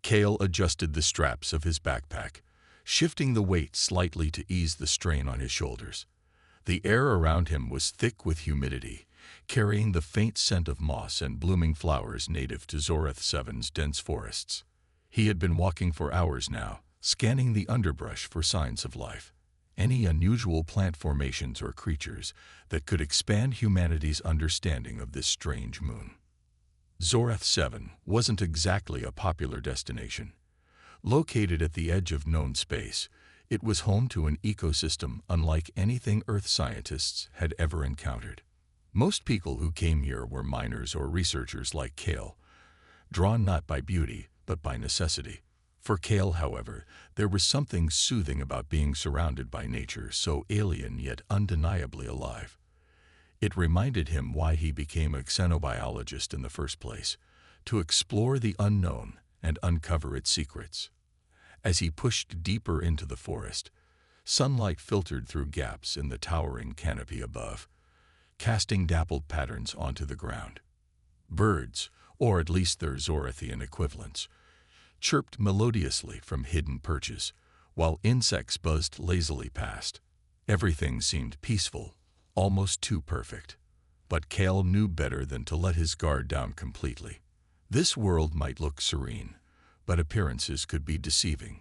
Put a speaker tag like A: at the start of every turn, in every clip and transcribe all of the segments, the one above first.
A: Kale adjusted the straps of his backpack, shifting the weight slightly to ease the strain on his shoulders. The air around him was thick with humidity, carrying the faint scent of moss and blooming flowers native to Zorath 7's dense forests. He had been walking for hours now, scanning the underbrush for signs of life, any unusual plant formations or creatures that could expand humanity's understanding of this strange moon. Zorath 7 wasn't exactly a popular destination. Located at the edge of known space, it was home to an ecosystem unlike anything Earth scientists had ever encountered. Most people who came here were miners or researchers like Kale, drawn not by beauty, but by necessity. For Kale, however, there was something soothing about being surrounded by nature so alien yet undeniably alive. It reminded him why he became a xenobiologist in the first place, to explore the unknown and uncover its secrets. As he pushed deeper into the forest, sunlight filtered through gaps in the towering canopy above, casting dappled patterns onto the ground. Birds, or at least their Zorathian equivalents, chirped melodiously from hidden perches, while insects buzzed lazily past. Everything seemed peaceful, almost too perfect. But Kale knew better than to let his guard down completely. This world might look serene, but appearances could be deceiving.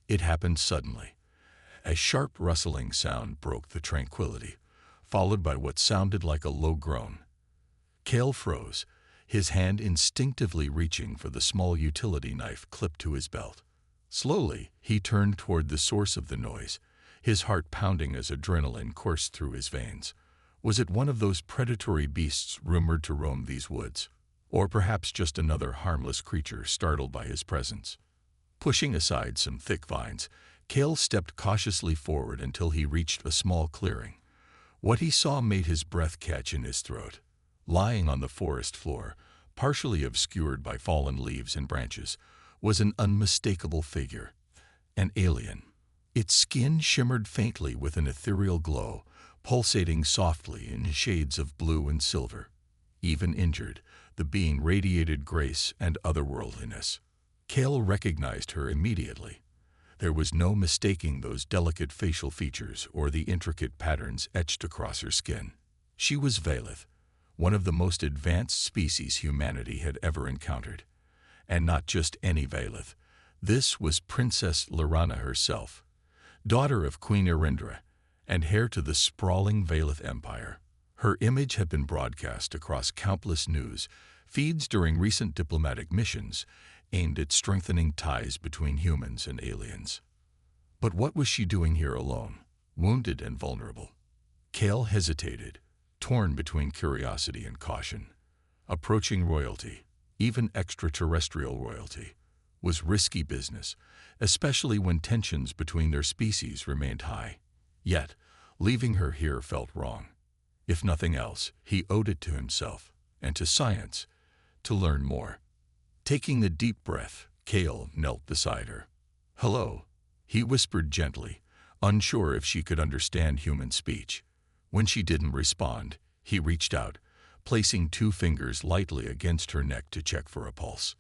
A: It happened suddenly. A sharp rustling sound broke the tranquility, followed by what sounded like a low groan. Kale froze, his hand instinctively reaching for the small utility knife clipped to his belt. Slowly, he turned toward the source of the noise, his heart pounding as adrenaline coursed through his veins. Was it one of those predatory beasts rumored to roam these woods? Or perhaps just another harmless creature startled by his presence? Pushing aside some thick vines, Kale stepped cautiously forward until he reached a small clearing. What he saw made his breath catch in his throat. Lying on the forest floor, partially obscured by fallen leaves and branches, was an unmistakable figure, an alien. Its skin shimmered faintly with an ethereal glow, pulsating softly in shades of blue and silver. Even injured, the being radiated grace and otherworldliness. Kale recognized her immediately. There was no mistaking those delicate facial features or the intricate patterns etched across her skin. She was Valeth, one of the most advanced species humanity had ever encountered. And not just any Valeth. This was Princess Lorana herself, daughter of Queen Irindra, and heir to the sprawling Valeth Empire. Her image had been broadcast across countless news feeds during recent diplomatic missions aimed at strengthening ties between humans and aliens. But what was she doing here alone, wounded and vulnerable? Kale hesitated, torn between curiosity and caution. Approaching royalty, even extraterrestrial royalty, was risky business, especially when tensions between their species remained high. Yet, leaving her here felt wrong. If nothing else, he owed it to himself, and to science, to learn more. Taking a deep breath, Kale knelt beside her. "Hello," he whispered gently, unsure if she could understand human speech. When she didn't respond, he reached out, placing 2 fingers lightly against her neck to check for a pulse.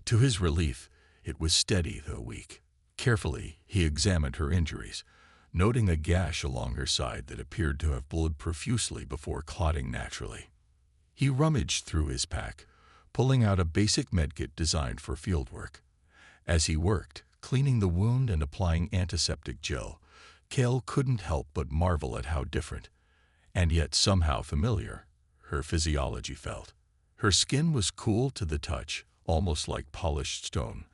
A: To his relief, it was steady though weak. Carefully, he examined her injuries, noting a gash along her side that appeared to have bled profusely before clotting naturally. He rummaged through his pack, pulling out a basic medkit designed for fieldwork. As he worked, cleaning the wound and applying antiseptic gel, Kale couldn't help but marvel at how different, and yet somehow familiar, her physiology felt. Her skin was cool to the touch, almost like polished stone,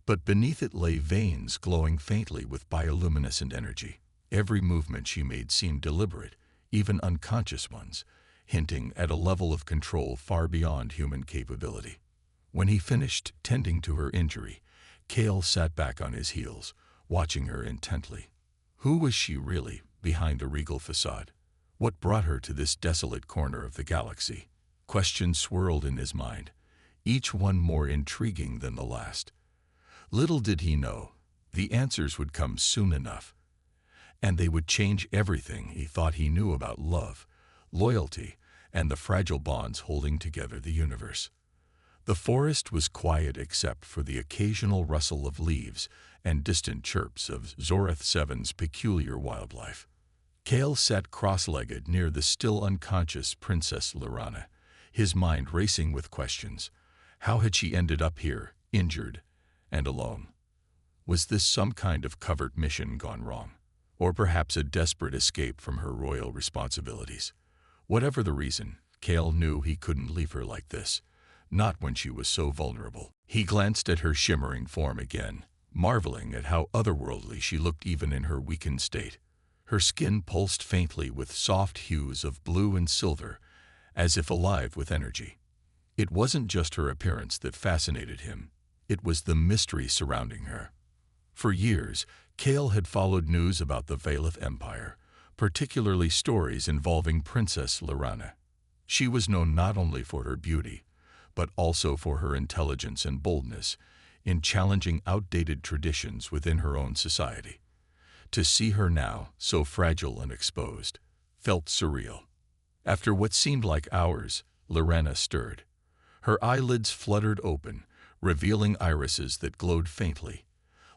A: but beneath it lay veins glowing faintly with bioluminescent energy. Every movement she made seemed deliberate, even unconscious ones, hinting at a level of control far beyond human capability. When he finished tending to her injury, Kale sat back on his heels, watching her intently. Who was she really, behind a regal facade? What brought her to this desolate corner of the galaxy? Questions swirled in his mind, each one more intriguing than the last. Little did he know, the answers would come soon enough, and they would change everything he thought he knew about love, loyalty, and the fragile bonds holding together the universe. The forest was quiet except for the occasional rustle of leaves and distant chirps of Zoreth Seven's peculiar wildlife. Kale sat cross-legged near the still unconscious Princess Lorana, his mind racing with questions. How had she ended up here, injured and alone? Was this some kind of covert mission gone wrong? Or perhaps a desperate escape from her royal responsibilities? Whatever the reason, Kale knew he couldn't leave her like this, not when she was so vulnerable. He glanced at her shimmering form again, marveling at how otherworldly she looked even in her weakened state. Her skin pulsed faintly with soft hues of blue and silver, as if alive with energy. It wasn't just her appearance that fascinated him. It was the mystery surrounding her. For years, Kale had followed news about the Valeth Empire, particularly stories involving Princess Lorana. She was known not only for her beauty, but also for her intelligence and boldness in challenging outdated traditions within her own society. To see her now, so fragile and exposed, felt surreal. After what seemed like hours, Lorana stirred. Her eyelids fluttered open, revealing irises that glowed faintly,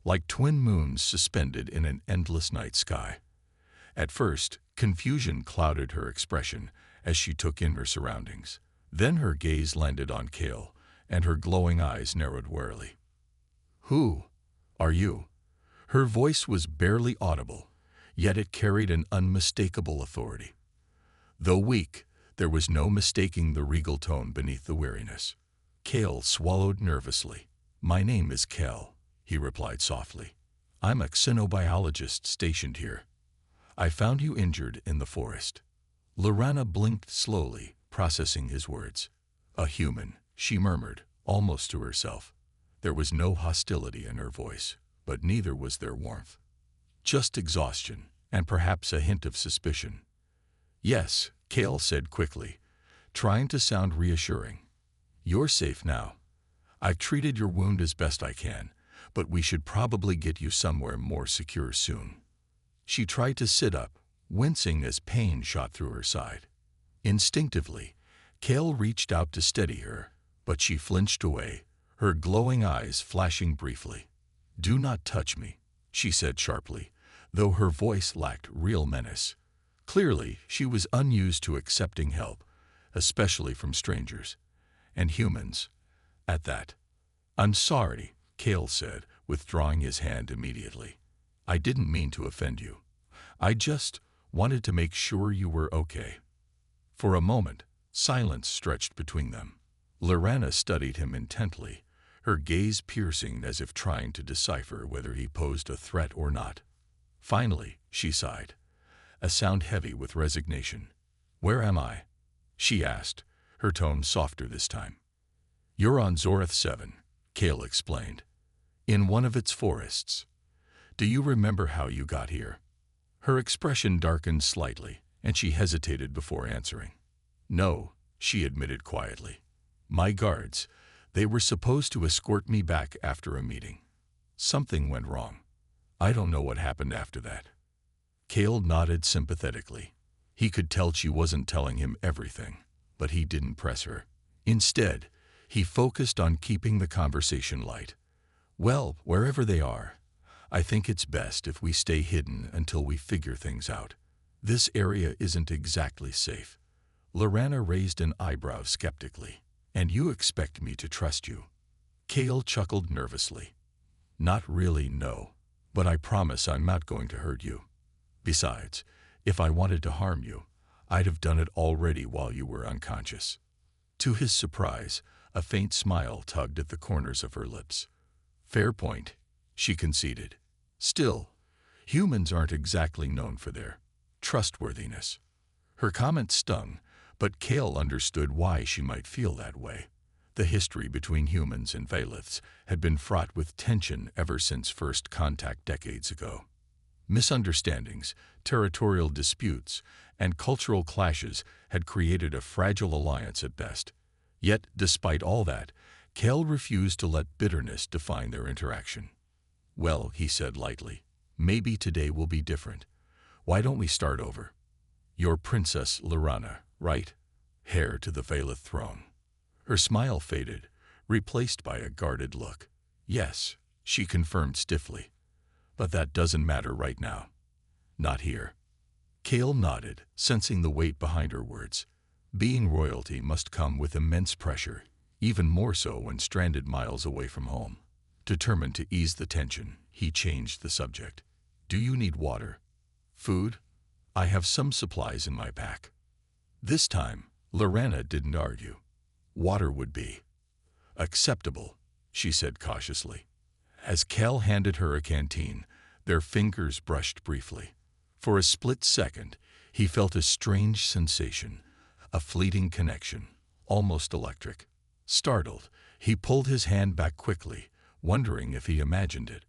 A: like twin moons suspended in an endless night sky. At first, confusion clouded her expression as she took in her surroundings. Then her gaze landed on Kale, and her glowing eyes narrowed warily. "Who are you?" Her voice was barely audible, yet it carried an unmistakable authority. Though weak, there was no mistaking the regal tone beneath the weariness. Kale swallowed nervously. "My name is Kel," he replied softly. "I'm a xenobiologist stationed here. I found you injured in the forest." Lorana blinked slowly, processing his words. "A human," she murmured, almost to herself. There was no hostility in her voice, but neither was there warmth. Just exhaustion, and perhaps a hint of suspicion. "Yes," Kale said quickly, trying to sound reassuring. "You're safe now. I've treated your wound as best I can, but we should probably get you somewhere more secure soon." She tried to sit up, wincing as pain shot through her side. Instinctively, Kale reached out to steady her, but she flinched away, her glowing eyes flashing briefly. "Do not touch me," she said sharply, though her voice lacked real menace. Clearly, she was unused to accepting help, especially from strangers, and humans, at that. "I'm sorry," Kale said, withdrawing his hand immediately. "I didn't mean to offend you. I just wanted to make sure you were okay." For a moment, silence stretched between them. Lorana studied him intently, her gaze piercing as if trying to decipher whether he posed a threat or not. Finally, she sighed, a sound heavy with resignation. "Where am I?" she asked, her tone softer this time. "You're on Zoreth 7, Kale explained. "In one of its forests. Do you remember how you got here?" Her expression darkened slightly, and she hesitated before answering. "No," she admitted quietly. "My guards, they were supposed to escort me back after a meeting. Something went wrong. I don't know what happened after that." Kale nodded sympathetically. He could tell she wasn't telling him everything, but he didn't press her. Instead, he focused on keeping the conversation light. "Well, wherever they are, I think it's best if we stay hidden until we figure things out. This area isn't exactly safe." Lorana raised an eyebrow skeptically. "And you expect me to trust you?" Kale chuckled nervously. "Not really, no. But I promise I'm not going to hurt you. Besides, if I wanted to harm you, I'd have done it already while you were unconscious." To his surprise, a faint smile tugged at the corners of her lips. "Fair point," she conceded. "Still, humans aren't exactly known for their trustworthiness." Her comment stung, but Kale understood why she might feel that way. The history between humans and Valeths had been fraught with tension ever since first contact decades ago. Misunderstandings, territorial disputes, and cultural clashes had created a fragile alliance at best. Yet, despite all that, Kale refused to let bitterness define their interaction. "Well," he said lightly, "maybe today will be different. Why don't we start over? You're Princess Lorana, right? Heir to the Valeth throne." Her smile faded, replaced by a guarded look. "Yes," she confirmed stiffly, "but that doesn't matter right now. Not here." Kale nodded, sensing the weight behind her words. Being royalty must come with immense pressure, even more so when stranded miles away from home. Determined to ease the tension, he changed the subject. "Do you need water? Food? I have some supplies in my pack." This time, Lorana didn't argue. Water would be acceptable, she said cautiously. As Kel handed her a canteen, their fingers brushed briefly. For a split second, he felt a strange sensation, a fleeting connection, almost electric. Startled, he pulled his hand back quickly, wondering if he imagined it.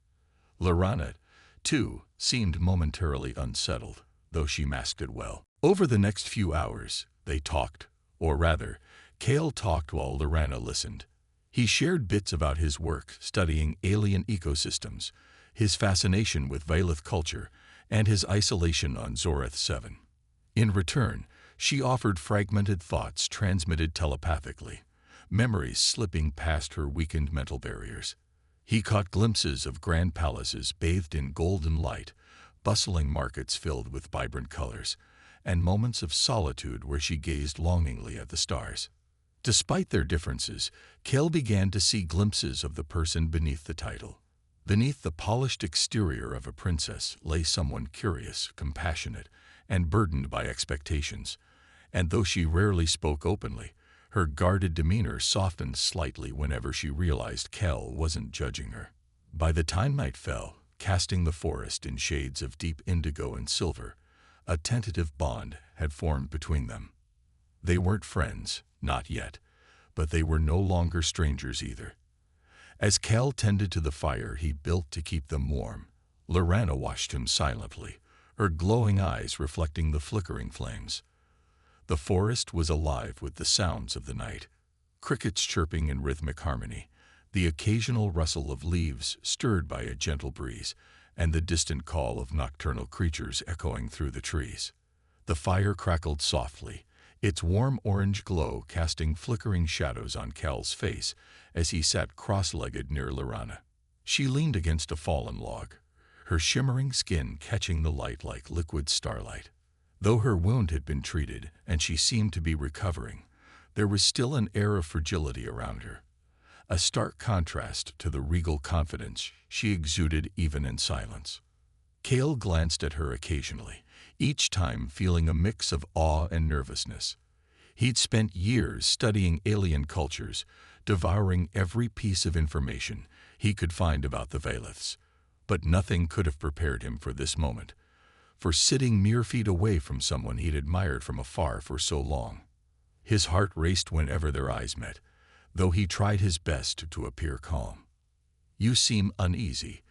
A: Lorana, too, seemed momentarily unsettled, though she masked it well. Over the next few hours, they talked, or rather, Kale talked while Lorana listened. He shared bits about his work studying alien ecosystems, his fascination with Vailith culture, and his isolation on Zoreth 7. In return, she offered fragmented thoughts transmitted telepathically, memories slipping past her weakened mental barriers. He caught glimpses of grand palaces bathed in golden light, bustling markets filled with vibrant colors, and moments of solitude where she gazed longingly at the stars. Despite their differences, Kel began to see glimpses of the person beneath the title. Beneath the polished exterior of a princess lay someone curious, compassionate, and burdened by expectations. And though she rarely spoke openly, her guarded demeanor softened slightly whenever she realized Kel wasn't judging her. By the time night fell, casting the forest in shades of deep indigo and silver, a tentative bond had formed between them. They weren't friends, not yet, but they were no longer strangers either. As Kel tended to the fire he built to keep them warm, Lorana watched him silently, her glowing eyes reflecting the flickering flames. The forest was alive with the sounds of the night, crickets chirping in rhythmic harmony, the occasional rustle of leaves stirred by a gentle breeze, and the distant call of nocturnal creatures echoing through the trees. The fire crackled softly, its warm orange glow casting flickering shadows on Kel's face as he sat cross-legged near Lorana. She leaned against a fallen log, her shimmering skin catching the light like liquid starlight. Though her wound had been treated and she seemed to be recovering, there was still an air of fragility around her, a stark contrast to the regal confidence she exuded even in silence. Kale glanced at her occasionally, each time feeling a mix of awe and nervousness. He'd spent years studying alien cultures, devouring every piece of information he could find about the Vailiths, but nothing could have prepared him for this moment, for sitting mere feet away from someone he'd admired from afar for so long. His heart raced whenever their eyes met, though he tried his best to appear calm. "You seem uneasy,"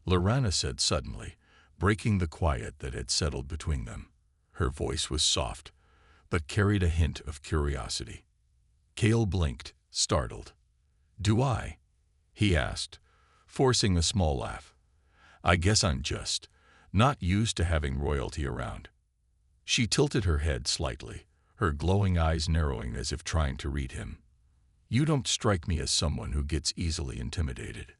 A: Lorana said suddenly, breaking the quiet that had settled between them. Her voice was soft, but carried a hint of curiosity. Kale blinked, startled. "Do I?" he asked, forcing a small laugh. "I guess I'm just not used to having royalty around." She tilted her head slightly, her glowing eyes narrowing as if trying to read him. "You don't strike me as someone who gets easily intimidated."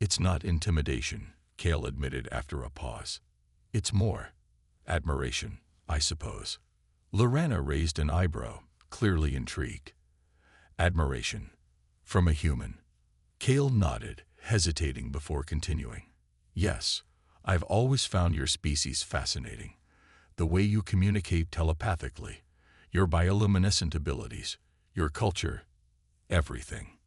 A: "It's not intimidation," Kale admitted after a pause. "It's more admiration, I suppose." Lorana raised an eyebrow, clearly intrigued. "Admiration? From a human?" Kale nodded, hesitating before continuing. "Yes, I've always found your species fascinating. The way you communicate telepathically, your bioluminescent abilities, your culture, everything.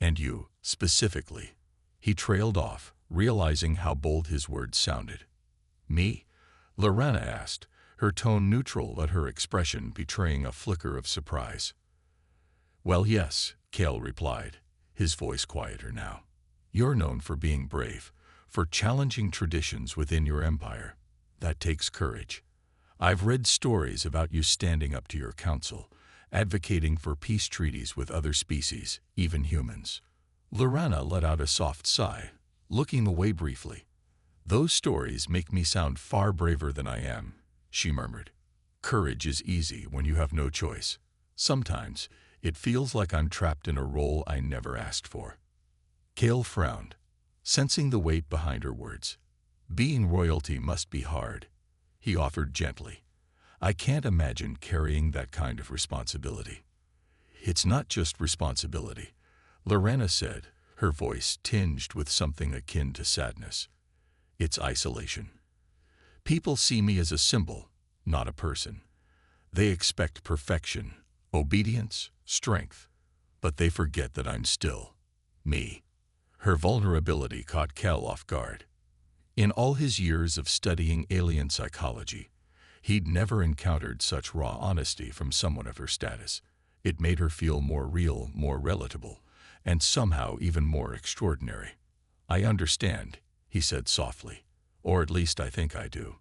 A: And you, specifically." He trailed off, realizing how bold his words sounded. "Me?" Lorana asked, her tone neutral but her expression betraying a flicker of surprise. "Well, yes," Kale replied, his voice quieter now. "You're known for being brave, for challenging traditions within your empire. That takes courage. I've read stories about you standing up to your council, advocating for peace treaties with other species, even humans." Lorana let out a soft sigh, looking away briefly. "Those stories make me sound far braver than I am," she murmured. "Courage is easy when you have no choice. Sometimes, It feels like I'm trapped in a role I never asked for. Kale frowned, sensing the weight behind her words. Being royalty must be hard, he offered gently. I can't imagine carrying that kind of responsibility. It's not just responsibility, Lorena said, her voice tinged with something akin to sadness. It's isolation. People see me as a symbol, not a person. They expect perfection, obedience, strength, but they forget that I'm still me. Her vulnerability caught Cal off guard. In all his years of studying alien psychology, he'd never encountered such raw honesty from someone of her status. It made her feel more real, more relatable, and somehow even more extraordinary. I understand, he said softly, or at least I think I do.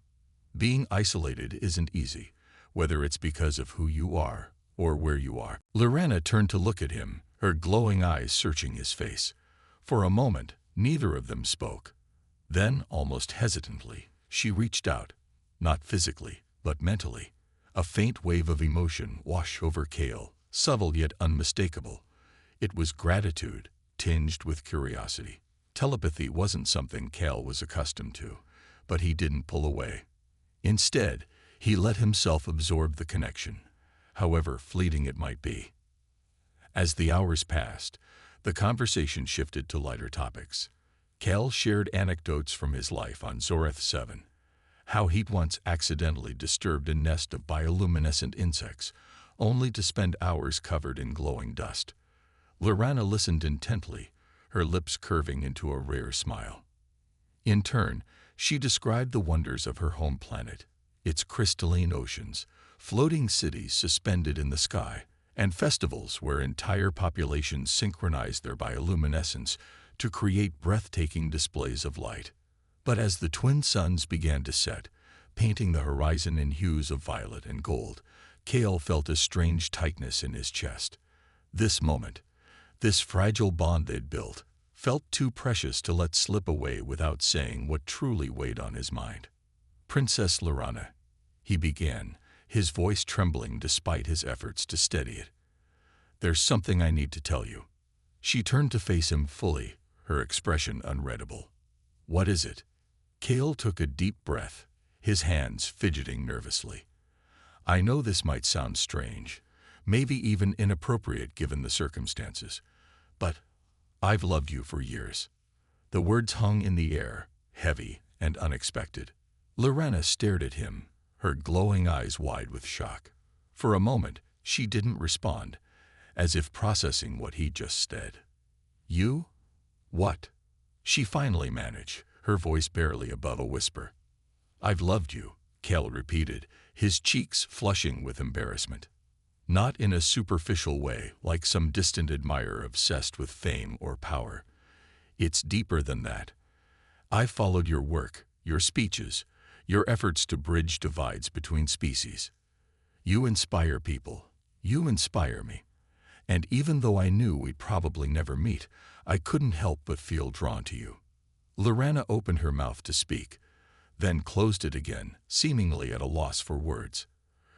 A: Being isolated isn't easy, whether it's because of who you are or where you are. Lorena turned to look at him, her glowing eyes searching his face. For a moment, neither of them spoke. Then, almost hesitantly, she reached out, not physically, but mentally. A faint wave of emotion washed over Kale, subtle yet unmistakable. It was gratitude, tinged with curiosity. Telepathy wasn't something Kale was accustomed to, but he didn't pull away. Instead, he let himself absorb the connection, however fleeting it might be. As the hours passed, the conversation shifted to lighter topics. Cal shared anecdotes from his life on Zoreth 7, how he'd once accidentally disturbed a nest of bioluminescent insects, only to spend hours covered in glowing dust. Lorena listened intently, her lips curving into a rare smile. In turn, she described the wonders of her home planet, its crystalline oceans, floating cities suspended in the sky, and festivals where entire populations synchronized their bioluminescence to create breathtaking displays of light. But as the twin suns began to set, painting the horizon in hues of violet and gold, Kale felt a strange tightness in his chest. This moment, this fragile bond they'd built, felt too precious to let slip away without saying what truly weighed on his mind. Princess Lorena, he began, his voice trembling despite his efforts to steady it. There's something I need to tell you. She turned to face him fully, her expression unreadable. What is it? Kale took a deep breath, his hands fidgeting nervously. I know this might sound strange, maybe even inappropriate given the circumstances, but I've loved you for years. The words hung in the air, heavy and unexpected. Lorena stared at him, her glowing eyes wide with shock. For a moment, she didn't respond, as if processing what he'd just said. You? What? She finally managed, her voice barely above a whisper. I've loved you, Cal repeated, his cheeks flushing with embarrassment. Not in a superficial way, like some distant admirer obsessed with fame or power. It's deeper than that. I've followed your work, your speeches, your efforts to bridge divides between species. You inspire people. You inspire me. And even though I knew we'd probably never meet, I couldn't help but feel drawn to you. Lorena opened her mouth to speak, then closed it again, seemingly at a loss for words.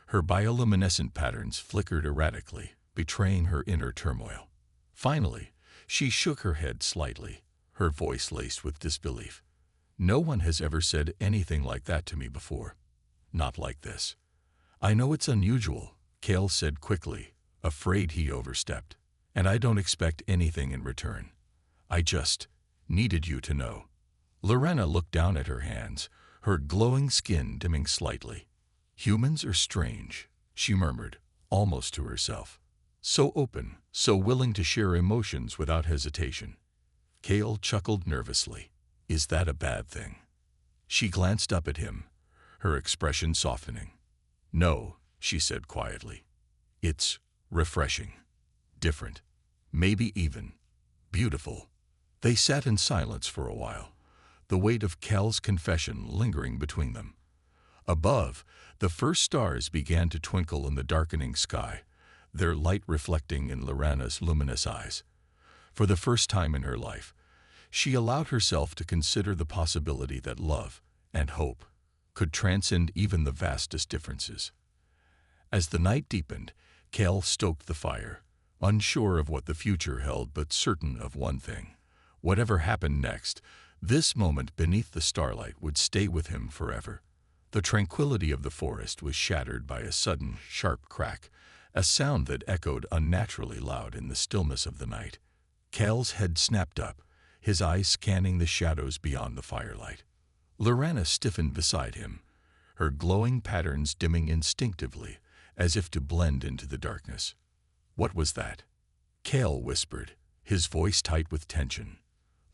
A: Her bioluminescent patterns flickered erratically, betraying her inner turmoil. Finally, she shook her head slightly, her voice laced with disbelief. No one has ever said anything like that to me before. Not like this. I know it's unusual, Kale said quickly, afraid he overstepped. And I don't expect anything in return. I just needed you to know. Lorena looked down at her hands, her glowing skin dimming slightly. Humans are strange, she murmured, almost to herself. So open, so willing to share emotions without hesitation. Kale chuckled nervously. Is that a bad thing? She glanced up at him, her expression softening. No, she said quietly. It's refreshing, different, maybe even beautiful. They sat in silence for a while, the weight of Cal's confession lingering between them. Above, the first stars began to twinkle in the darkening sky, their light reflecting in Lorena's luminous eyes. For the first time in her life, she allowed herself to consider the possibility that love and hope could transcend even the vastest differences. As the night deepened, Cal stoked the fire, unsure of what the future held but certain of one thing. Whatever happened next, this moment beneath the starlight would stay with him forever. The tranquility of the forest was shattered by a sudden, sharp crack, a sound that echoed unnaturally loud in the stillness of the night. Cal's head snapped up, his eyes scanning the shadows beyond the firelight. Lorana stiffened beside him, her glowing patterns dimming instinctively, as if to blend into the darkness. "What was that?" Cal whispered, his voice tight with tension.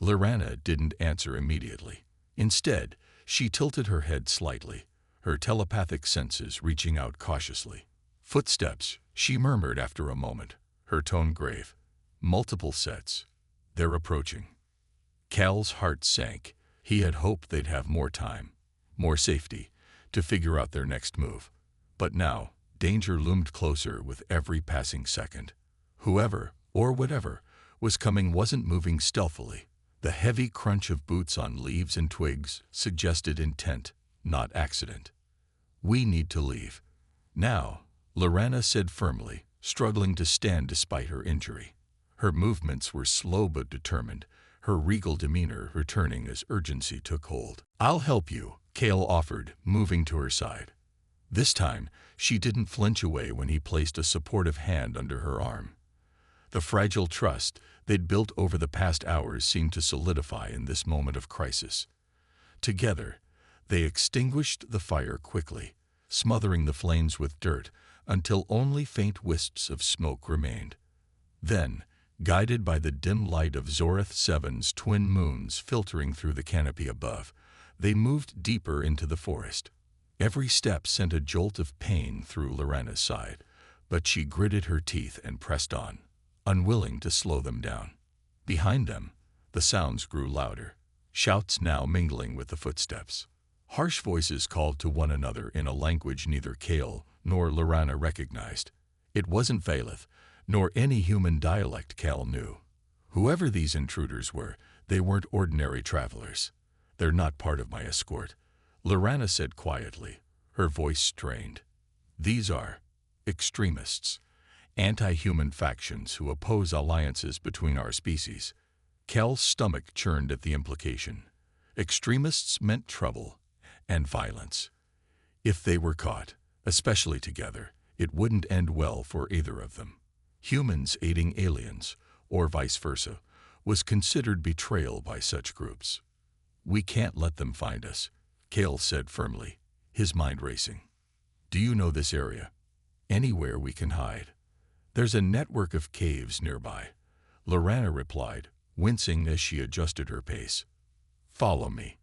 A: Lorana didn't answer immediately. Instead, she tilted her head slightly, her telepathic senses reaching out cautiously. "Footsteps," she murmured after a moment, her tone grave. "Multiple sets. They're approaching." Cal's heart sank. He had hoped they'd have more time, more safety, to figure out their next move. But now, danger loomed closer with every passing second. Whoever, or whatever, was coming wasn't moving stealthily. The heavy crunch of boots on leaves and twigs suggested intent, not accident. "We need to leave. Now," Lorana said firmly, struggling to stand despite her injury. Her movements were slow but determined, her regal demeanor returning as urgency took hold. "I'll help you," Cal offered, moving to her side. This time, she didn't flinch away when he placed a supportive hand under her arm. The fragile trust they'd built over the past hours seemed to solidify in this moment of crisis. Together, they extinguished the fire quickly, smothering the flames with dirt until only faint wisps of smoke remained. Then, guided by the dim light of Zorath 7's twin moons filtering through the canopy above, they moved deeper into the forest. Every step sent a jolt of pain through Lorana's side, but she gritted her teeth and pressed on, unwilling to slow them down. Behind them, the sounds grew louder, shouts now mingling with the footsteps. Harsh voices called to one another in a language neither Cal nor Lorana recognized. It wasn't Valeth, nor any human dialect Cal knew. Whoever these intruders were, they weren't ordinary travelers. "They're not part of my escort," Lorana said quietly, her voice strained. "These are extremists, anti-human factions who oppose alliances between our species." Cal's stomach churned at the implication. Extremists meant trouble and violence. If they were caught, especially together, it wouldn't end well for either of them. Humans aiding aliens, or vice versa, was considered betrayal by such groups. "We can't let them find us," Cal said firmly, his mind racing. "Do you know this area? Anywhere we can hide?" "There's a network of caves nearby," Lorana replied, wincing as she adjusted her pace. "Follow me."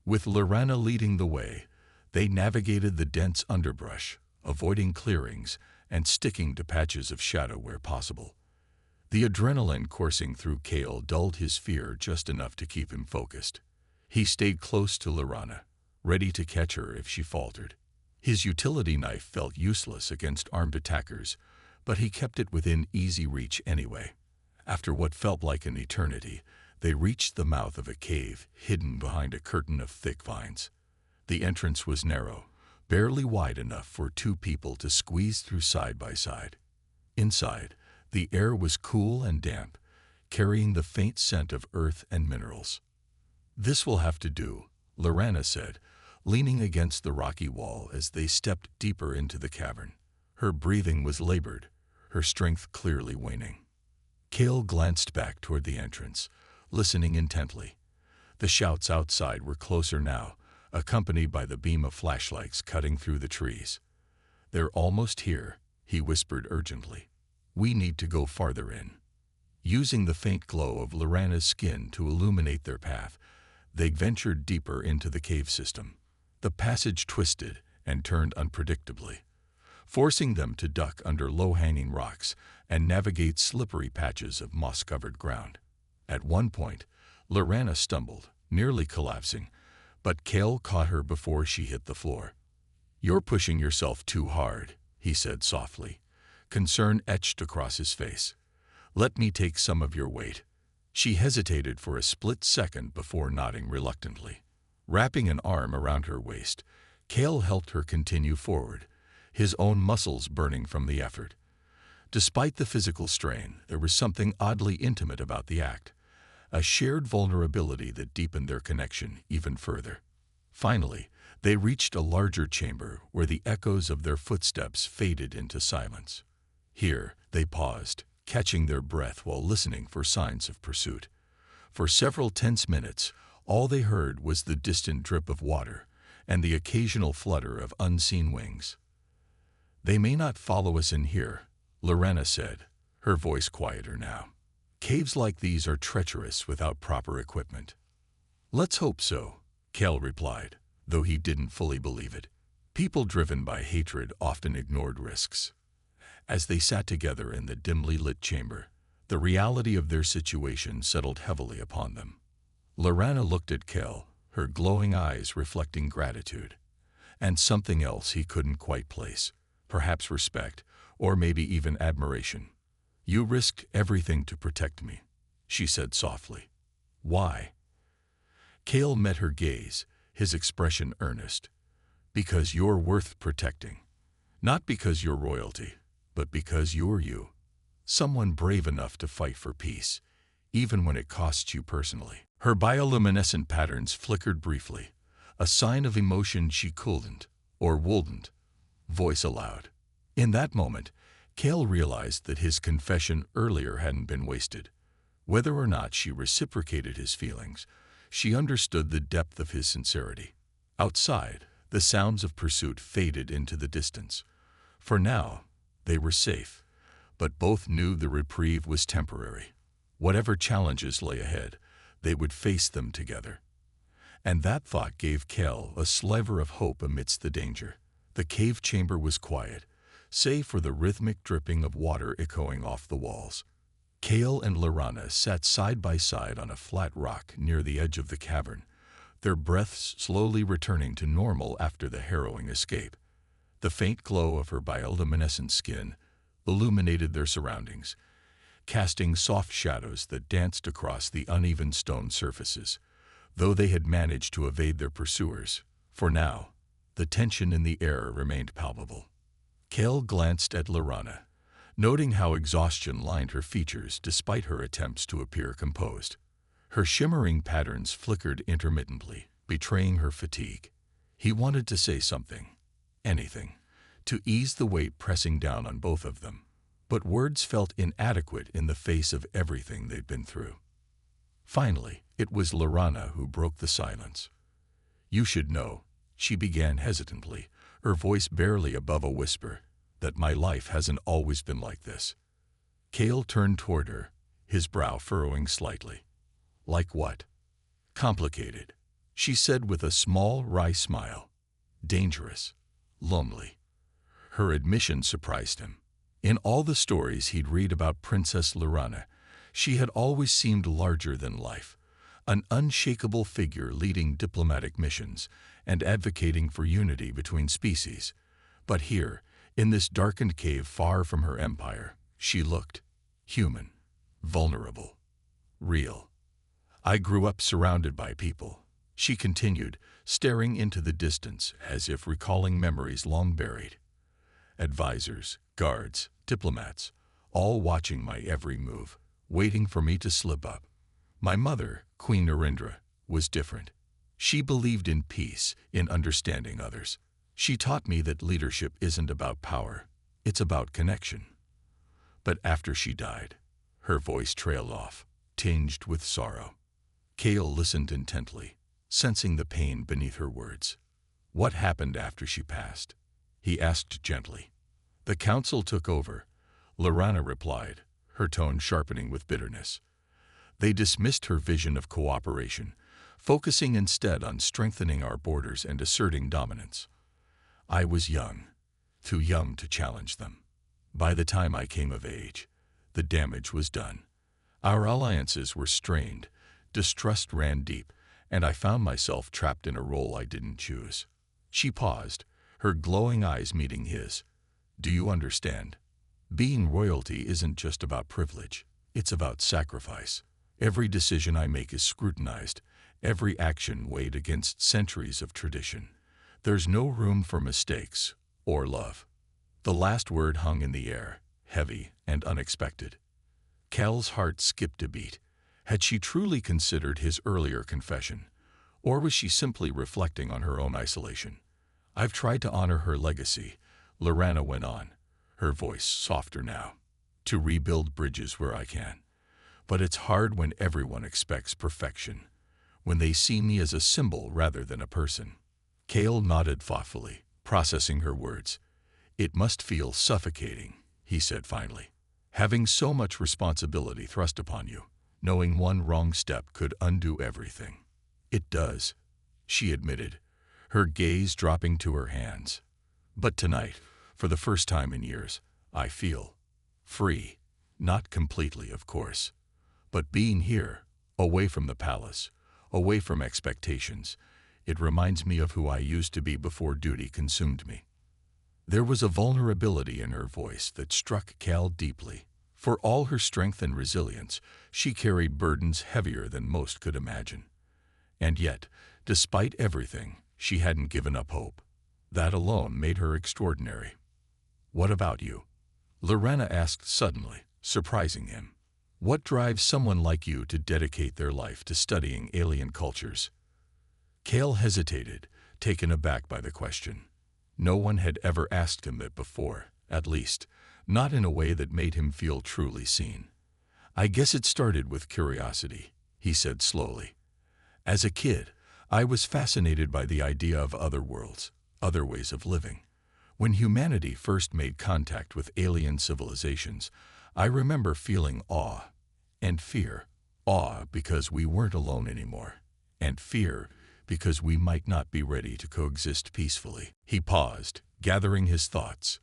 A: With Lorana leading the way, they navigated the dense underbrush, avoiding clearings and sticking to patches of shadow where possible. The adrenaline coursing through Cal dulled his fear just enough to keep him focused. He stayed close to Lorana, ready to catch her if she faltered. His utility knife felt useless against armed attackers, but he kept it within easy reach anyway. After what felt like an eternity, they reached the mouth of a cave hidden behind a curtain of thick vines. The entrance was narrow, barely wide enough for two people to squeeze through side by side. Inside, the air was cool and damp, carrying the faint scent of earth and minerals. "This will have to do," Lorana said, leaning against the rocky wall as they stepped deeper into the cavern. Her breathing was labored, her strength clearly waning. Cal glanced back toward the entrance, listening intently. The shouts outside were closer now, accompanied by the beam of flashlights cutting through the trees. "They're almost here," he whispered urgently. "We need to go farther in." Using the faint glow of Lorana's skin to illuminate their path, they ventured deeper into the cave system. The passage twisted and turned unpredictably, forcing them to duck under low-hanging rocks and navigate slippery patches of moss-covered ground. At one point, Lorana stumbled, nearly collapsing, but Cal caught her before she hit the floor. "You're pushing yourself too hard," he said softly, concern etched across his face. "Let me take some of your weight." She hesitated for a split second before nodding reluctantly. Wrapping an arm around her waist, Cal helped her continue forward, his own muscles burning from the effort. Despite the physical strain, there was something oddly intimate about the act, a shared vulnerability that deepened their connection even further. Finally, they reached a larger chamber where the echoes of their footsteps faded into silence. Here, they paused, catching their breath while listening for signs of pursuit. For several tense minutes, all they heard was the distant drip of water and the occasional flutter of unseen wings. "They may not follow us in here," Lorena said, her voice quieter now. "Caves like these are treacherous without proper equipment." "Let's hope so," Kel replied, though he didn't fully believe it. People driven by hatred often ignored risks. As they sat together in the dimly lit chamber, the reality of their situation settled heavily upon them. Lorena looked at Kel, her glowing eyes reflecting gratitude, and something else he couldn't quite place, perhaps respect, or maybe even admiration. "You risked everything to protect me," she said softly. "Why?" Kel met her gaze, his expression earnest. "Because you're worth protecting. Not because you're royalty, but because you're you. Someone brave enough to fight for peace, even when it costs you personally." Her bioluminescent patterns flickered briefly, a sign of emotion she couldn't, or wouldn't, voice aloud. In that moment, Kel realized that his confession earlier hadn't been wasted. Whether or not she reciprocated his feelings, she understood the depth of his sincerity. Outside, the sounds of pursuit faded into the distance. For now, they were safe, but both knew the reprieve was temporary. Whatever challenges lay ahead, they would face them together. And that thought gave Kel a sliver of hope amidst the danger. The cave chamber was quiet, save for the rhythmic dripping of water echoing off the walls. Kel and Lorena sat side by side on a flat rock near the edge of the cavern, their breaths slowly returning to normal after the harrowing escape. The faint glow of her bioluminescent skin illuminated their surroundings, casting soft shadows that danced across the uneven stone surfaces. Though they had managed to evade their pursuers, for now, the tension in the air remained palpable. Kel glanced at Lorena, noting how exhaustion lined her features despite her attempts to appear composed. Her shimmering patterns flickered intermittently, betraying her fatigue. He wanted to say something, anything, to ease the weight pressing down on both of them, but words felt inadequate in the face of everything they'd been through. Finally, it was Lorena who broke the silence. "You should know," she began hesitantly, her voice barely above a whisper, "that my life hasn't always been like this." Kel turned toward her, his brow furrowing slightly. "Like what?" "Complicated," she said with a small, wry smile. "Dangerous. Lonely." Her admission surprised him. In all the stories he'd read about Princess Lorena, she had always seemed larger than life, an unshakable figure leading diplomatic missions and advocating for unity between species. But here, in this darkened cave far from her empire, she looked human, vulnerable, real. "I grew up surrounded by people," she continued, staring into the distance as if recalling memories long buried. "Advisors, guards, diplomats, all watching my every move, waiting for me to slip up. My mother, Queen Narendra, was different. She believed in peace, in understanding others. She taught me that leadership isn't about power, it's about connection. But after she died," her voice trailed off, tinged with sorrow. Kel listened intently, sensing the pain beneath her words. "What happened after she passed?" he asked gently. "The council took over," Lorena replied, her tone sharpening with bitterness. "They dismissed her vision of cooperation, focusing instead on strengthening our borders and asserting dominance. I was young, too young to challenge them. By the time I came of age, the damage was done. Our alliances were strained, distrust ran deep, and I found myself trapped in a role I didn't choose." She paused, her glowing eyes meeting his. "Do you understand? Being royalty isn't just about privilege, it's about sacrifice. Every decision I make is scrutinized, every action weighed against centuries of tradition. There's no room for mistakes or love." The last word hung in the air, heavy, and unexpected. Cal's heart skipped a beat. Had she truly considered his earlier confession, or was she simply reflecting on her own isolation? "I've tried to honor her legacy," Lorana went on, her voice softer now, "to rebuild bridges where I can. But it's hard when everyone expects perfection, when they see me as a symbol rather than a person." Cal nodded thoughtfully, processing her words. "It must feel suffocating," he said finally, "having so much responsibility thrust upon you, knowing one wrong step could undo everything." "It does," she admitted, her gaze dropping to her hands. "But tonight, for the first time in years, I feel free. Not completely, of course. But being here, away from the palace, away from expectations, it reminds me of who I used to be before duty consumed me." There was a vulnerability in her voice that struck Cal deeply. For all her strength and resilience, she carried burdens heavier than most could imagine. And yet, despite everything, she hadn't given up hope. That alone made her extraordinary. "What about you?" Lorana asked suddenly, surprising him. "What drives someone like you to dedicate their life to studying alien cultures?" Cal hesitated, taken aback by the question. No one had ever asked him that before, at least, not in a way that made him feel truly seen. "I guess it started with curiosity," he said slowly. "As a kid, I was fascinated by the idea of other worlds, other ways of living. When humanity first made contact with alien civilizations, I remember feeling awe and fear. Awe because we weren't alone anymore, and fear because we might not be ready to coexist peacefully." He paused, gathering his thoughts.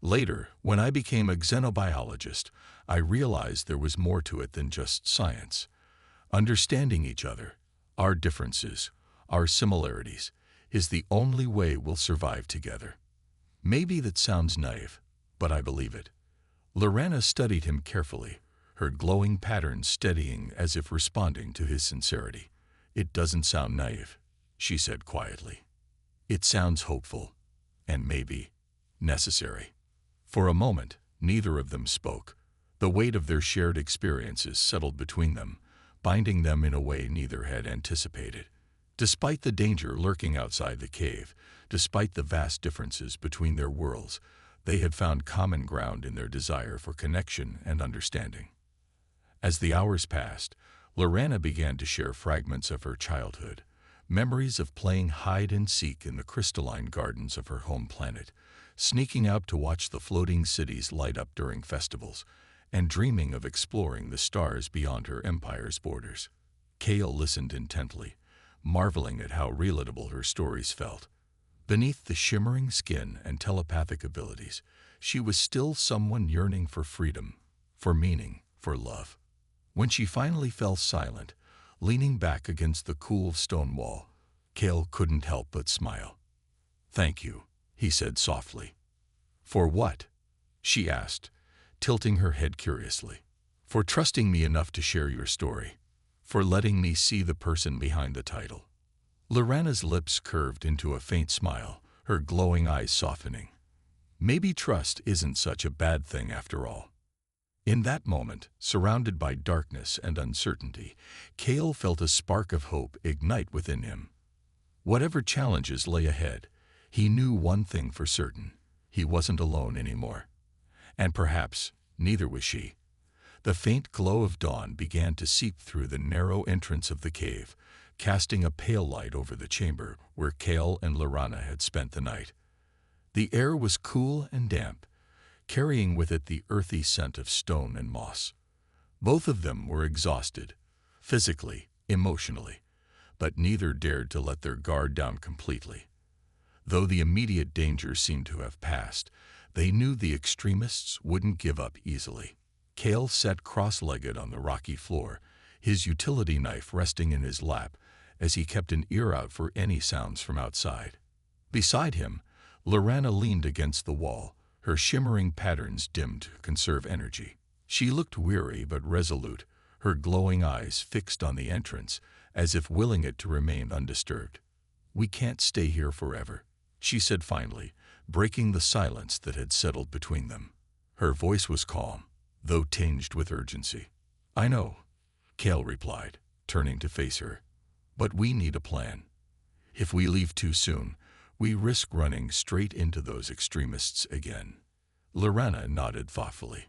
A: "Later, when I became a xenobiologist, I realized there was more to it than just science. Understanding each other, our differences, our similarities, is the only way we'll survive together." Maybe that sounds naive, but I believe it. Lorana studied him carefully, her glowing patterns steadying as if responding to his sincerity. "It doesn't sound naive," she said quietly. "It sounds hopeful, and maybe necessary." For a moment, neither of them spoke. The weight of their shared experiences settled between them, binding them in a way neither had anticipated. Despite the danger lurking outside the cave, despite the vast differences between their worlds, they had found common ground in their desire for connection and understanding. As the hours passed, Lorana began to share fragments of her childhood, memories of playing hide-and-seek in the crystalline gardens of her home planet, sneaking out to watch the floating cities light up during festivals, and dreaming of exploring the stars beyond her empire's borders. Cal listened intently, marveling at how relatable her stories felt. Beneath the shimmering skin and telepathic abilities, she was still someone yearning for freedom, for meaning, for love. When she finally fell silent, leaning back against the cool stone wall, Cal couldn't help but smile. "Thank you," he said softly. "For what?" she asked, tilting her head curiously. "For trusting me enough to share your story. For letting me see the person behind the title." Lorana's lips curved into a faint smile, her glowing eyes softening. Maybe trust isn't such a bad thing after all. In that moment, surrounded by darkness and uncertainty, Cal felt a spark of hope ignite within him. Whatever challenges lay ahead, he knew one thing for certain: he wasn't alone anymore. And perhaps neither was she. The faint glow of dawn began to seep through the narrow entrance of the cave, casting a pale light over the chamber where Cal and Lorana had spent the night. The air was cool and damp, carrying with it the earthy scent of stone and moss. Both of them were exhausted, physically, emotionally, but neither dared to let their guard down completely. Though the immediate danger seemed to have passed, they knew the extremists wouldn't give up easily. Cal sat cross-legged on the rocky floor, his utility knife resting in his lap as he kept an ear out for any sounds from outside. Beside him, Lorana leaned against the wall, her shimmering patterns dimmed to conserve energy. She looked weary but resolute, her glowing eyes fixed on the entrance, as if willing it to remain undisturbed. "We can't stay here forever," she said finally, breaking the silence that had settled between them. Her voice was calm, though tinged with urgency. "I know," Kale replied, turning to face her. "But we need a plan. If we leave too soon, we risk running straight into those extremists again." Lorena nodded thoughtfully.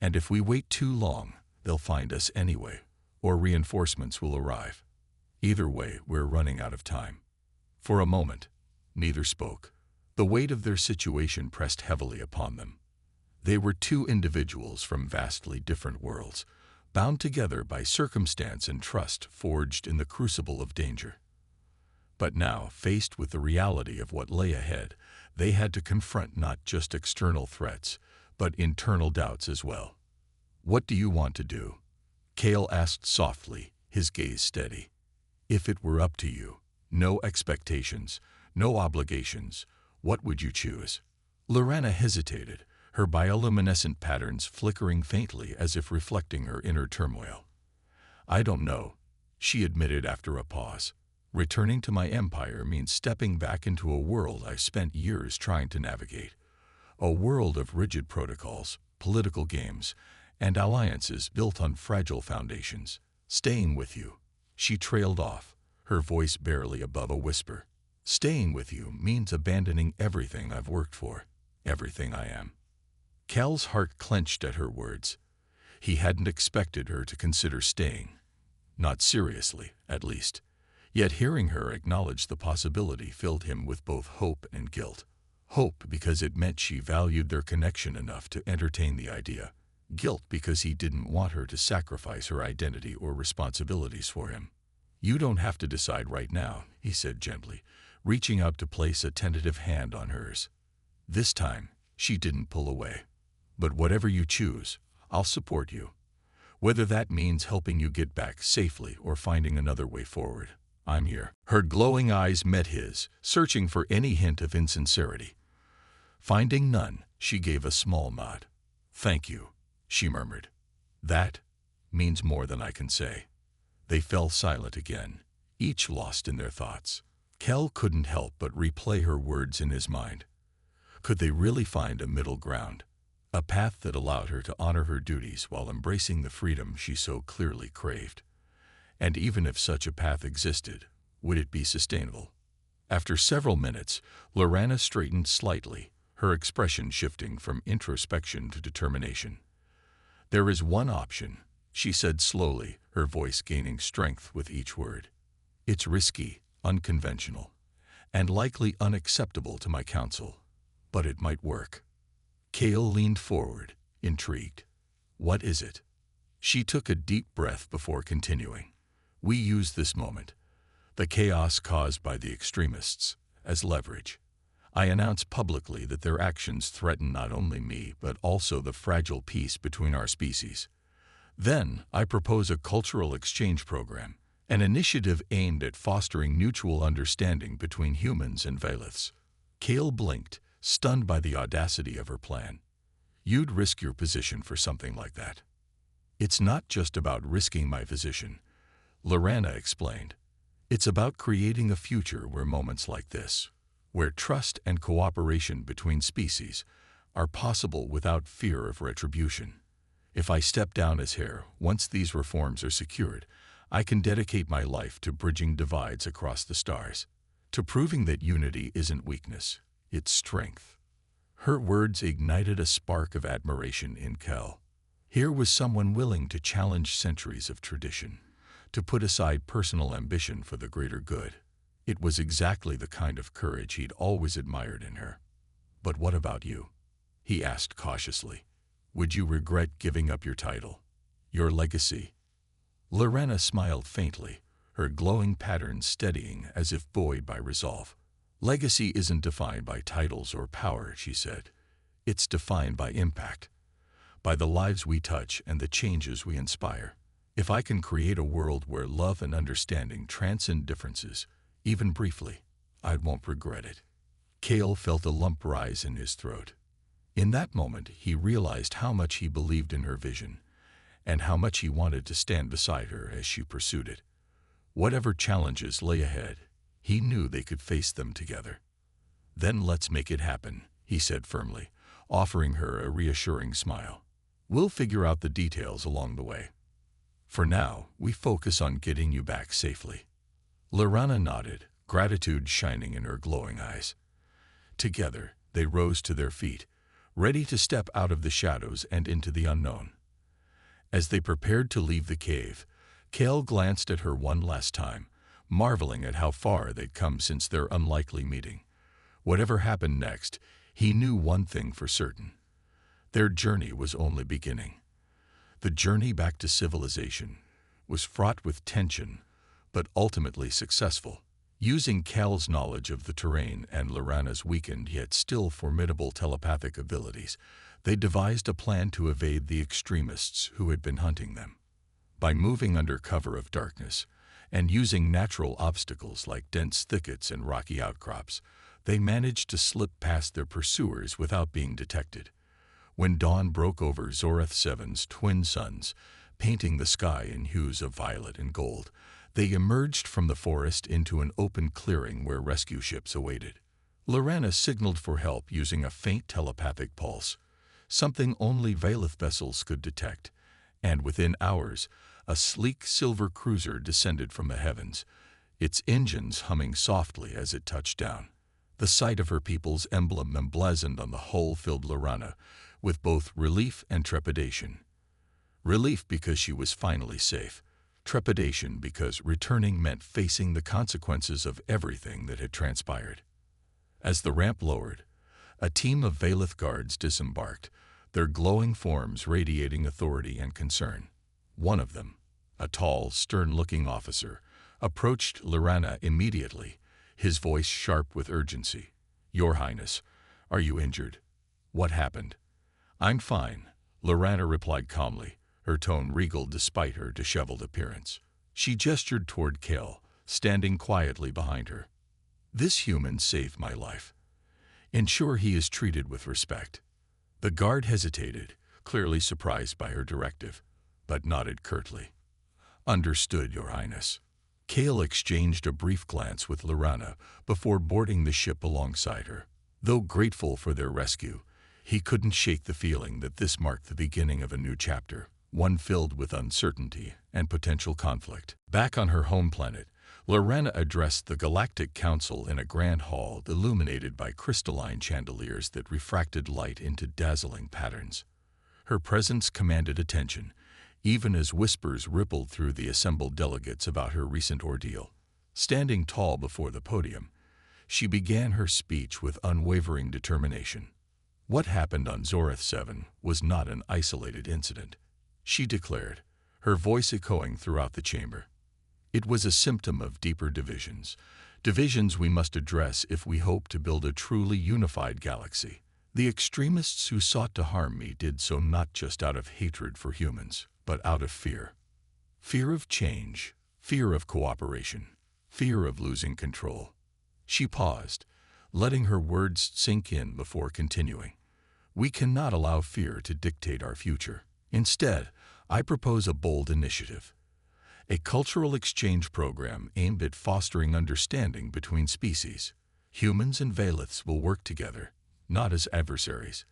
A: "And if we wait too long, they'll find us anyway, or reinforcements will arrive. Either way, we're running out of time." For a moment, neither spoke. The weight of their situation pressed heavily upon them. They were two individuals from vastly different worlds, bound together by circumstance and trust forged in the crucible of danger. But now, faced with the reality of what lay ahead, they had to confront not just external threats, but internal doubts as well. "What do you want to do?" Kale asked softly, his gaze steady. "If it were up to you, no expectations, no obligations, what would you choose?" Lorena hesitated, her bioluminescent patterns flickering faintly as if reflecting her inner turmoil. "I don't know," she admitted after a pause. "Returning to my empire means stepping back into a world I've spent years trying to navigate. A world of rigid protocols, political games, and alliances built on fragile foundations. Staying with you." She trailed off, her voice barely above a whisper. "Staying with you means abandoning everything I've worked for, everything I am." Cal's heart clenched at her words. He hadn't expected her to consider staying. Not seriously, at least. Yet hearing her acknowledge the possibility filled him with both hope and guilt. Hope because it meant she valued their connection enough to entertain the idea. Guilt because he didn't want her to sacrifice her identity or responsibilities for him. "You don't have to decide right now," he said gently, reaching out to place a tentative hand on hers. This time, she didn't pull away. "But whatever you choose, I'll support you. Whether that means helping you get back safely or finding another way forward, I'm here." Her glowing eyes met his, searching for any hint of insincerity. Finding none, she gave a small nod. "Thank you," she murmured. "That means more than I can say." They fell silent again, each lost in their thoughts. Kel couldn't help but replay her words in his mind. Could they really find a middle ground? A path that allowed her to honor her duties while embracing the freedom she so clearly craved. And even if such a path existed, would it be sustainable? After several minutes, Lorena straightened slightly, her expression shifting from introspection to determination. "There is one option," she said slowly, her voice gaining strength with each word. "It's risky, unconventional, and likely unacceptable to my council, but it might work." Kale leaned forward, intrigued. "What is it?" She took a deep breath before continuing. "We use this moment, the chaos caused by the extremists, as leverage. I announce publicly that their actions threaten not only me but also the fragile peace between our species. Then I propose a cultural exchange program, an initiative aimed at fostering mutual understanding between humans and Valiths." Kale blinked, stunned by the audacity of her plan. "You'd risk your position for something like that?" "It's not just about risking my position," Lorena explained. "It's about creating a future where moments like this, where trust and cooperation between species, are possible without fear of retribution. If I step down as heir, once these reforms are secured, I can dedicate my life to bridging divides across the stars, to proving that unity isn't weakness, it's strength." Her words ignited a spark of admiration in Kel. Here was someone willing to challenge centuries of tradition, to put aside personal ambition for the greater good. It was exactly the kind of courage he'd always admired in her. "But what about you?" he asked cautiously. "Would you regret giving up your title, your legacy?" Lorena smiled faintly, her glowing patterns steadying as if buoyed by resolve. "Legacy isn't defined by titles or power," she said. "It's defined by impact, by the lives we touch and the changes we inspire. If I can create a world where love and understanding transcend differences, even briefly, I won't regret it." Kale felt a lump rise in his throat. In that moment, he realized how much he believed in her vision, and how much he wanted to stand beside her as she pursued it. Whatever challenges lay ahead, he knew they could face them together. "Then let's make it happen," he said firmly, offering her a reassuring smile. "We'll figure out the details along the way. For now, we focus on getting you back safely." Lorana nodded, gratitude shining in her glowing eyes. Together, they rose to their feet, ready to step out of the shadows and into the unknown. As they prepared to leave the cave, Cale glanced at her one last time, marveling at how far they'd come since their unlikely meeting. Whatever happened next, he knew one thing for certain. Their journey was only beginning. The journey back to civilization was fraught with tension, but ultimately successful. Using Cal's knowledge of the terrain and Lorana's weakened yet still formidable telepathic abilities, they devised a plan to evade the extremists who had been hunting them. By moving under cover of darkness and using natural obstacles like dense thickets and rocky outcrops, they managed to slip past their pursuers without being detected. When dawn broke over Zorath 7's twin suns, painting the sky in hues of violet and gold, they emerged from the forest into an open clearing where rescue ships awaited. Lorana signaled for help using a faint telepathic pulse, something only Valeth vessels could detect, and within hours, a sleek silver cruiser descended from the heavens, its engines humming softly as it touched down. The sight of her people's emblem emblazoned on the hull filled Lorana with both relief and trepidation. Relief because she was finally safe, trepidation because returning meant facing the consequences of everything that had transpired. As the ramp lowered, a team of Valeth guards disembarked, their glowing forms radiating authority and concern. One of them, a tall, stern-looking officer, approached Lorana immediately, his voice sharp with urgency. "Your Highness, are you injured? What happened?" "I'm fine," Lorana replied calmly, her tone regal despite her disheveled appearance. She gestured toward Cale, standing quietly behind her. "This human saved my life. Ensure he is treated with respect." The guard hesitated, clearly surprised by her directive, but nodded curtly. "Understood, Your Highness." Cale exchanged a brief glance with Lorana before boarding the ship alongside her. Though grateful for their rescue, he couldn't shake the feeling that this marked the beginning of a new chapter, one filled with uncertainty and potential conflict. Back on her home planet, Lorana addressed the Galactic Council in a grand hall illuminated by crystalline chandeliers that refracted light into dazzling patterns. Her presence commanded attention, even as whispers rippled through the assembled delegates about her recent ordeal. Standing tall before the podium, she began her speech with unwavering determination. What happened on Zorath 7 was not an isolated incident, she declared, her voice echoing throughout the chamber. It was a symptom of deeper divisions we must address if we hope to build a truly unified galaxy. The extremists who sought to harm me did so not just out of hatred for humans, but out of fear. Fear of change, fear of cooperation, fear of losing control. She paused, letting her words sink in before continuing. We cannot allow fear to dictate our future. Instead, I propose a bold initiative. A cultural exchange program aimed at fostering understanding between species. Humans and Valeths will work together, not as adversaries,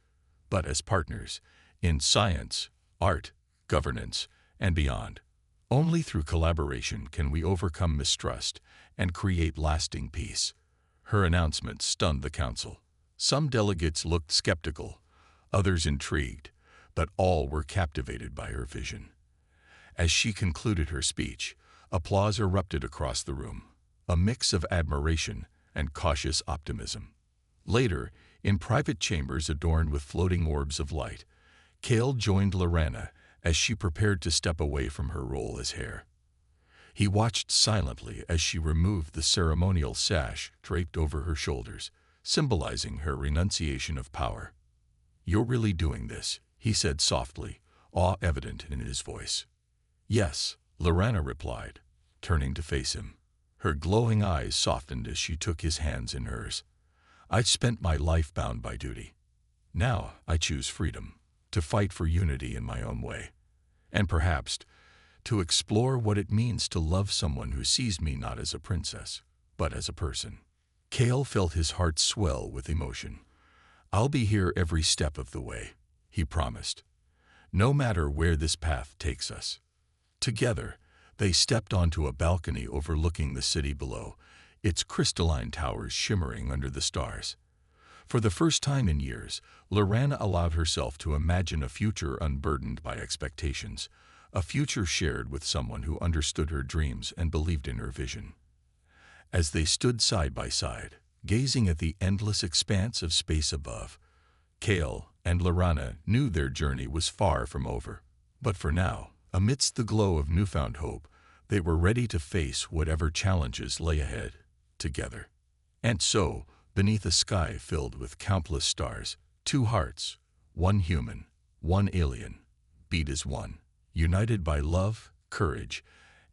A: but as partners, in science, art, governance, and beyond. Only through collaboration can we overcome mistrust and create lasting peace. Her announcement stunned the council. Some delegates looked skeptical, others intrigued, but all were captivated by her vision. As she concluded her speech, applause erupted across the room, a mix of admiration and cautious optimism. Later, in private chambers adorned with floating orbs of light, Cale joined Lorana as she prepared to step away from her role as heir. He watched silently as she removed the ceremonial sash draped over her shoulders, symbolizing her renunciation of power. "You're really doing this," he said softly, awe evident in his voice. "Yes," Lorana replied, turning to face him. Her glowing eyes softened as she took his hands in hers. "I've spent my life bound by duty. Now I choose freedom, to fight for unity in my own way, and perhaps to explore what it means to love someone who sees me not as a princess, but as a person." Cale felt his heart swell with emotion. "I'll be here every step of the way," he promised, "no matter where this path takes us." Together, they stepped onto a balcony overlooking the city below, its crystalline towers shimmering under the stars. For the first time in years, Lorana allowed herself to imagine a future unburdened by expectations, a future shared with someone who understood her dreams and believed in her vision. As they stood side by side, gazing at the endless expanse of space above, Kale and Lorana knew their journey was far from over. But for now, amidst the glow of newfound hope, they were ready to face whatever challenges lay ahead, together. And so, beneath a sky filled with countless stars, two hearts, one human, one alien, beat as one, united by love, courage,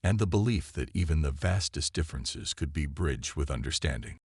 A: and the belief that even the vastest differences could be bridged with understanding.